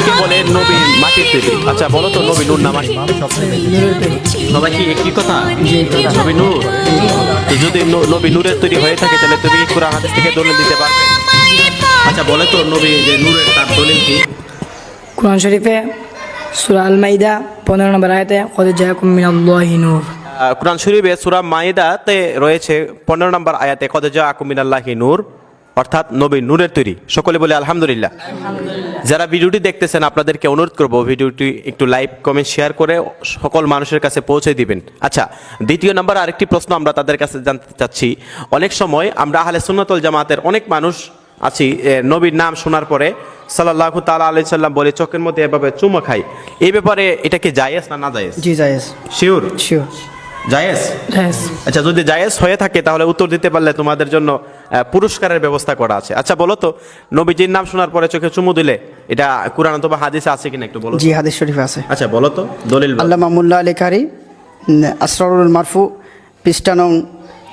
অনেকে বলে নবী মাটির তৈরি। আচ্ছা বলো তো, নবী নূর না মাটি? সবাই কি একই কথা? নবী নূর। তো যদি নবী নূরের তৈরি হয়ে থাকে তাহলে তুমি কুরআন হাদিস থেকে দলিল দিতে পারবে? আচ্ছা বলে তো, নবী যে নূরের তার দলিল কি? কুরআন শরীফে সূরা আল মাইদা 15 নম্বর আয়াতে কদ জাআকুম মিনাল্লাহি নূর। কুরআন শরীফে সূরা মাইদাতে রয়েছে 15 নম্বর আয়াতে কদ জাআকুম মিনাল্লাহি নূর, অর্থাৎ নবী নূরের তৈরি। সকলে বলে আলহামদুলিল্লাহ। যারা ভিডিওটি দেখতেছেন আপনাদেরকে অনুরোধ করব ভিডিওটি একটু লাইক কমেন্ট শেয়ার করে সকল মানুষের কাছে পৌঁছে দিবেন। আচ্ছা, দ্বিতীয় নাম্বার আরেকটি প্রশ্ন আমরা তাদের কাছে জানতে চাচ্ছি। অনেক সময় আমরা আহলে সুন্নাত ওয়াল জামাতের অনেক মানুষ আছি, নবীর নাম শোনার পরে সাল্লাল্লাহু তাআলা আলাইহি সাল্লাম বলে চোখের মধ্যে এভাবে চুমো খাই। এই ব্যাপারে এটা কি জায়েজ না না জায়েজ? জি জায়েজ। শিওর? শিওর জায়েজ। জায়েজ। আচ্ছা, যদি জায়েজ হয়ে থাকে তাহলে উত্তর দিতে পারলে তোমাদের জন্য পুরস্কারের ব্যবস্থা করা আছে। আচ্ছা বলো তো, নবীজির নাম শোনার পরে চোখে চুমু দিলে এটা কুরআন অথবা হাদিসে আছে কিনা একটু বলো। জি হাদিস শরীফে আছে। আচ্ছা বলো তো দলিল। আল্লামা মোল্লা আলী কারি আসরারুল মারফু পৃষ্ঠা নং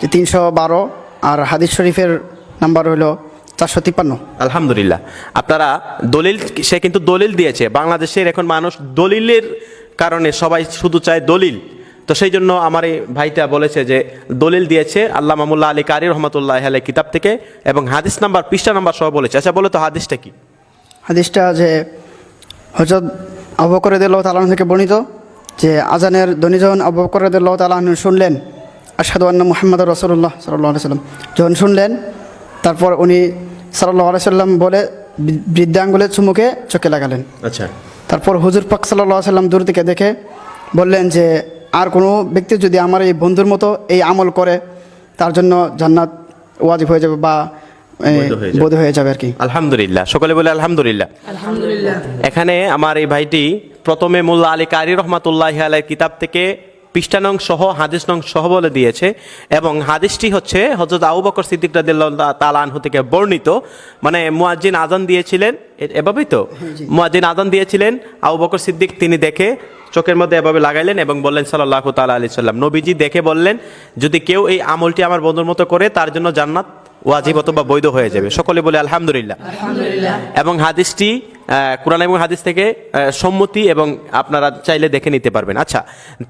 312 আর হাদিস শরীফের নাম্বার হলো 453। আলহামদুলিল্লাহ। আপনারা দলিল, সে কিন্তু দলিল দিয়েছে। বাংলাদেশের এখন মানুষ দলিলের কারণে সবাই শুধু চায় দলিল। তো সেই জন্য আমার এই ভাইটা বলেছে যে দলিল দিয়েছে আল্লামা মোল্লা আলী কারি রহমাতুল্লাহ আলাইহি কিতাব থেকে, এবং হাদিস নাম্বার পৃষ্ঠা নাম্বার সহ বলেছে। আচ্ছা বলো তো হাদিসটা কি? হাদিসটা যে হযরত আবু বকর রাদিয়াল্লাহু তাআলা থেকে বর্ণিত, যে আজানের ধ্বনি যখন আবু বকর রাদিয়াল্লাহু তাআলা শুনলেন, আশহাদু আন্না মুহাম্মাদুর রাসূলুল্লাহ সাল্লাল্লাহু আলাইহি সাল্লাম যখন শুনলেন, তারপর উনি সাল্লাল্লাহু আলাইহি সাল্লাম বলে বৃদ্ধাঙ্গুলের চুমুকে চোখে লাগালেন। আচ্ছা, তারপর হুজুর পাক সাল্লাল্লাহু আলাইহি সাল্লাম দূর থেকে দেখে বললেন যে আর কোনো ব্যক্তি যদি আমার এই বন্ধুর মতো এই আমল করে তার জন্য জান্নাত ওয়াজিব হয়ে যাবে বা বৈধ হয়ে যাবে আর কি। আলহামদুলিল্লাহ। সকলে বলে আলহামদুলিল্লাহ। আলহামদুলিল্লাহ। এখানে আমার এই ভাইটি প্রথমে মোল্লা আলী কারি রহমাতুল্লাহ আলাইহি কিতাব থেকে পৃষ্ঠা নং সহ হাদিস নং সহ বলে দিয়েছে, এবং হাদিসটি হচ্ছে হযরত আবু বকর সিদ্দিক রাদিয়াল্লাহু তাআলা আনহু থেকে বর্ণিত। মানে মুয়াজ্জিন আযান দিয়েছিলেন, এভাবেই তো মুয়াজ্জিন আযান দিয়েছিলেন, আবু বকর সিদ্দিক তিনি দেখে চোখের মধ্যে এভাবে লাগাইলেন এবং বললেন সাল্লাল্লাহু তাআলা আলাইহি সাল্লাম, নবীজি দেখে বললেন যদি কেউ এই আমলটি আমার বন্ধুর মতো করে তার জন্য জান্নাত ওয়াজিব অথবা বৈধ হয়ে যাবে। সকলে বলে আলহামদুলিল্লাহ। এবং হাদিসটি কুরআন এবং হাদিস থেকে সম্মতি, এবং আপনারা চাইলে দেখে নিতে পারবেন। আচ্ছা,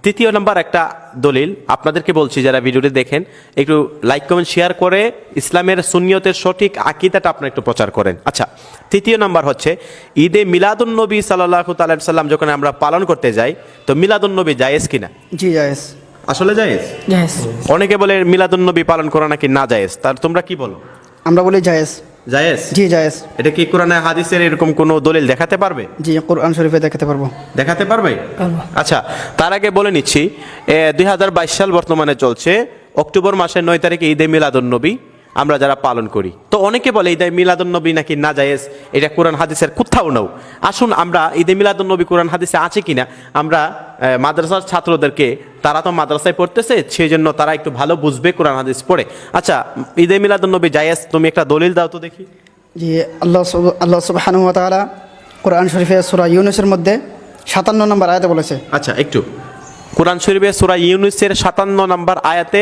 তৃতীয় নাম্বার একটা দলিল আপনাদেরকে বলছি, যারা ভিডিওটি দেখেন একটু লাইক কমেন্ট শেয়ার করে ইসলামের সুন্নিয়তের সঠিক আকীদাটা আপনারা একটু প্রচার করেন। আচ্ছা, তৃতীয় নাম্বার হচ্ছে ঈদে মিলাদুন নবী সাল্লাল্লাহু তাআলা আলাইহি সাল্লাম যখন আমরা পালন করতে যাই, তো মিলাদুন নবী জায়েজ কিনা? জি জায়েজ। আসলে জায়েজ? জায়েজ। অনেকে বলে মিলাদুন নবী পালন করা নাকি না জায়েজ, তার তোমরা কি বলো? আমরা বলি জায়েজ। জায়েজ? জি জায়েজ। এটা কি কোরআনে হাদিসের এরকম কোনো দলিল দেখাতে পারবে? জি কোরআন শরীফে দেখাতে পারবো। দেখাতে পারবে? আচ্ছা, তার আগে বলে নিচ্ছি 2022 সাল বর্তমানে চলছে। অক্টোবর মাসের 9 তারিখে ঈদে মিলাদুন নবী আমরা যারা পালন করি, তো অনেকে বলে ঈদে মিলাদুন নবী নাকি না জায়েজ, এটা কোরআন হাদিসের কোথাও নাও। আসুন আমরা ঈদে মিলাদুন নবী কোরআন হাদিসে আছে কিনা আমরা মাদ্রাসার ছাত্রদেরকে, তারা তো মাদ্রাসায় পড়তেছে সেই জন্য তারা একটু ভালো বুঝবে কোরআন হাদিস পড়ে। আচ্ছা, ঈদে মিলাদুন নবী জায়েজ, তুমি একটা দলিল দাও তো দেখি। জি আল্লাহ সুবহানাহু ওয়া তাআলা কোরআন শরীফে সূরা ইউনূসের মধ্যে 57 নম্বর আয়াতে বলেছে। আচ্ছা, একটু কোরআন শরীফে সূরা ইউনূসের 57 নম্বর আয়াতে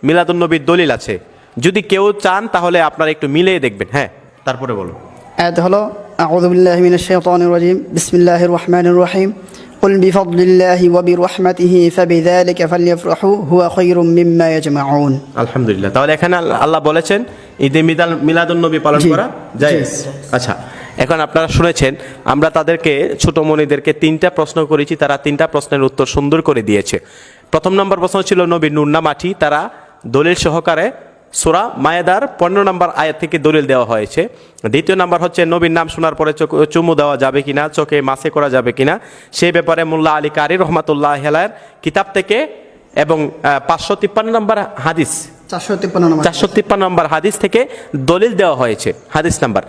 মিলাদুন নবীর দলিল আছে। যদি কেউ চান তাহলে আপনারা একটু মিলিয়ে দেখবেন। হ্যাঁ, তারপরে বলো। আয়াত হলো আউযু বিল্লাহি মিনাশ শাইতানির রাজিম বিসমিল্লাহির রহমানির রহিম কুল বিফাদলিল্লাহি ওয়া বিরহমাতিহি ফাবিযালিকা ফালইফরাহু হুয়া খায়রুম মিম্মা ইয়াজমাউন। আলহামদুলিল্লাহ। তাহলে এখানে আল্লাহ বলেছেন ঈদে মিলাদুন নবী পালন করা জায়েজ। আচ্ছা, এখন আপনারা শুনেছেন আমরা তাদেরকে ছোট মনিদেরকে 3টা প্রশ্ন করেছি, তারা 3টা প্রশ্নের উত্তর সুন্দর করে দিয়েছে। প্রথম নম্বর প্রশ্ন ছিল নবী নূর না মাটি, তারা দলিল সহকারে সূরা মায়েদার 15 নম্বর আয়াত থেকে দলিল দেওয়া হয়েছে। দ্বিতীয় নাম্বার হচ্ছে নবীর নাম শোনার পরে চুমু দেওয়া যাবে কিনা, চোখে মাসে করা যাবে কিনা, সেই ব্যাপারে মোল্লা আলী কারি রহমাতুল্লাহ আলাইহির কিতাব থেকে এবং 553 নম্বর হাদিস 453 নম্বর হাদিস থেকে দলিল দেওয়া হয়েছে হাদিস নাম্বার।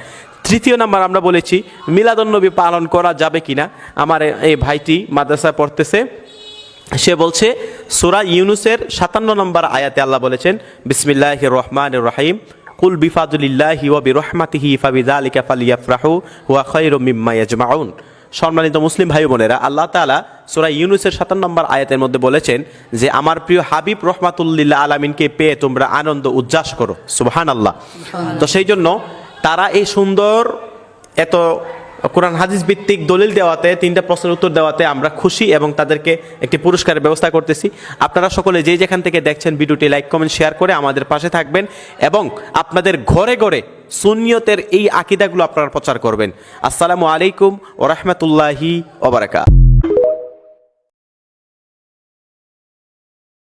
তৃতীয় নাম্বার আমরা বলেছি মিলাদুন নবী পালন করা যাবে কিনা। আমার এই ভাইটি মাদ্রাসায় পড়তেছে, সে বলছে সূরা ইউনূসের 57 নম্বর আয়াতে আল্লাহ বলেছেন বিসমিল্লাহির রহমানির রহিম কুল বিফাদলিল্লাহি ওয়া বিরহমাতিহি ফাবিযালিকা ফালইফরাহু হুয়া খায়রুম মিম্মা ইয়াজমাউন। সম্মানিত মুসলিম ভাই বোনেরা, আল্লাহ তাআলা সূরা ইউনূসের 57 নম্বর আয়াতের মধ্যে বলেছেন যে আমার প্রিয় হাবিব রহমাতুল্লিল আলামিনকে পেয়ে তোমরা আনন্দ উজ্জাস করো। সুবহানাল্লাহ। তো সেই জন্য তারা এই সুন্দর এত কোরআন হাদিস ভিত্তিক দলিল দেওয়াতে, তিনটা প্রশ্নের উত্তর দেওয়াতে আমরা খুশি এবং তাদেরকে একটি পুরস্কারের ব্যবস্থা করতেছি। আপনারা সকলে যে যেখান থেকে দেখছেন ভিডিওটি লাইক কমেন্ট শেয়ার করে আমাদের পাশে থাকবেন এবং আপনাদের ঘরে ঘরে সুন্নিয়তের এই আকীদাগুলো আপনারা প্রচার করবেন। আসসালামু আলাইকুম ওয়া রাহমাতুল্লাহি ওয়া বারাকাতুহু।